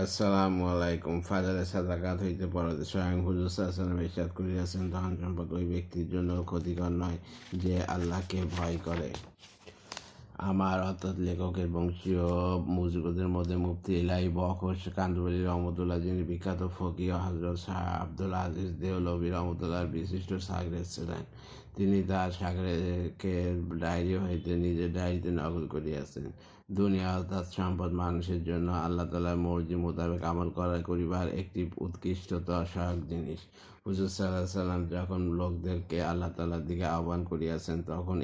আসসালামু আলাইকুম। ফাজালে সাদাকাত হইতে পড়াতে স্বয়ং হুজুর সাল্লাল্লাহু ইরশাদ করিয়াছেন, ধন সম্পদ ওই ব্যক্তির জন্য ক্ষতিকর নয় যে আল্লাহকে ভয় করে। আমার অর্থাৎ লেখকের বংশীয় মুজিবদের মধ্যে মুফতি ইলাহি বখশ কান্দরবাড়ি রহমতুল্লাহ, যিনি বিখ্যাত ফকিহ হজরত শাহ আব্দুল আজিজ দেওলভী রহমতুল্লাহর বিশিষ্ট শাগরেদ ছিলেন। তিনি তার শাগরেদকে ডায়েরি হইতে নিজের ডায়েরিতে নকল করিয়াছেন। দুনিয়া অর্থাৎ সম্পদ মানুষের জন্য আল্লাহ তাআলার মর্জি মোতাবেক আমল করিবার একটি উৎকৃষ্টতর সহায়ক জিনিস। হুজুর সাল্লাল্লাহু আলাইহি সাল্লাম যখন লোকদেরকে আল্লাহ তাআলার দিকে আহ্বান করিয়াছেন, তখন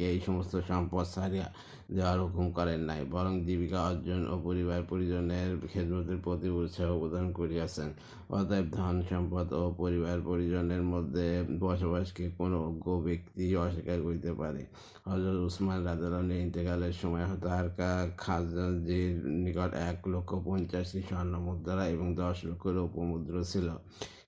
এই সমস্ত সম্পদ ছাড়িয়া দেওয়ার হুকুম করেন নাই, বরং জীবিকা অর্জন ও পরিবার পরিজনের খেদমতের প্রতি উৎসাহ প্রদান করিয়াছেন। অতএব ধন সম্পদ ও পরিবার পরিজনের মধ্যে বসবাসকে কোনো অজ্ঞ ব্যক্তি অস্বীকার করিতে পারে। হযরত উসমান রাদিয়াল্লাহু ইন্তেকালের সময় তার খাজানজির নিকট 1,50,000 স্বর্ণ মুদ্রা এবং 10 লক্ষ রৌপ্য মুদ্রা ছিল।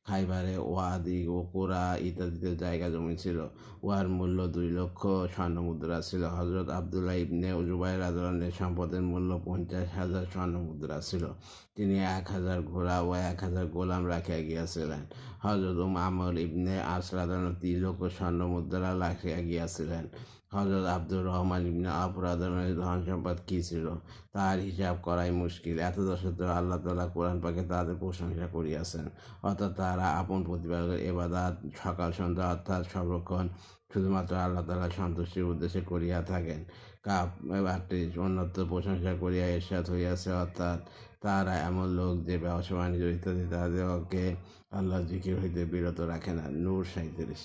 খাইবারে ওয়াদি ও কোরা ইত্যাদিতে জায়গা জমি ছিল। উহার মূল্য 2 লক্ষ স্বর্ণ মুদ্রা ছিল। হযরত আবদুল্লাহ ইবনে জুবাইর রাদিয়াল্লাহু সম্পদের মূল্য 50,000 স্বর্ণ মুদ্রা ছিল। তিনি 1,000 ঘোড়া ও 1,000 গোলাম রাখিয়া গিয়াছিলেন। হযরত আমর ইবনে আস রাদিয়াল্লাহু 3 লক্ষ স্বর্ণ মুদ্রা রাখিয়া গিয়াছিলেন। হযরত আব্দুর রহমান ইবনে আওফ রাদিয়াল্লাহু ধন সম্পদ কী ছিল, তার হিসাব করাই মুশকিল। এতদসত্ত্বেও আল্লাহ তাআলা কোরআন পাকে তাদের প্রশংসা করিয়াছেন, অর্থাৎ তারা আপন প্রতিপালকের ইবাদত সকাল সন্ধ্যা অর্থাৎ সর্বক্ষণ শুধুমাত্র আল্লাহ তাআলার সন্তুষ্টির উদ্দেশ্যে করিয়া থাকেন। কাফ 38 অন্যত্র প্রশংসা করিয়া ইরশাদ হইয়াছে, অর্থাৎ তারা এমন লোক যে ব্যবসা বাণিজ্য ইত্যাদি তাদেরকে আল্লাহ জিকির হইতে বিরত রাখে না। নূর 37।